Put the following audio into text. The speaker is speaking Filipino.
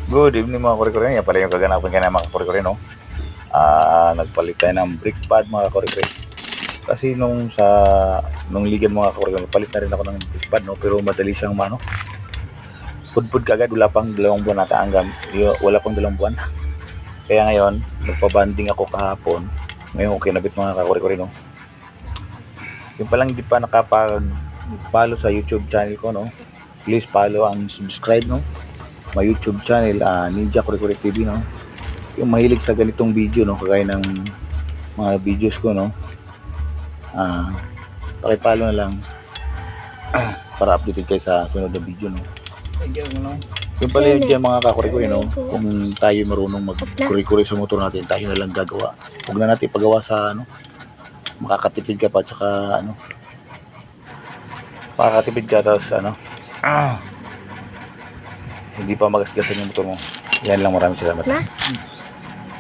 Good evening mga kore-kore. Yan pala yung kaganapan ka na mga kore-kore, no? Nagpalit tayo ng brake pad mga kore-kore. Kasi nung ligan mga kore-kore, nagpalit na rin ako ng brake pad, no? Pero madali siyang pudpud kagad, wala pang 2 buwan nata hanggang, wala pang 2 buwan. Kaya ngayon, nagpabanding ako kahapon. Ngayon okay nabit mga kore-kore, no? Yung palang hindi pa nakapag-follow sa YouTube channel ko, no? Please follow and subscribe, no? My YouTube channel, Ninja Kore-Kore TV, no? Yung mahilig sa ganitong video, no? Kagaya ng mga videos ko, no? Pakipalo na lang para updated kayo sa sunod na video, no? Yung pala yun dyan mga kakore-kore, no? Kung tayo marunong mag-kore-kore sa motor natin, tayo na lang gagawa. Huwag na natin pagawa sa, makakatipid ka pa, tsaka, makakatipid ka, tapos, hindi pa magasgasan yung motor mo. Yan lang, maraming salamat.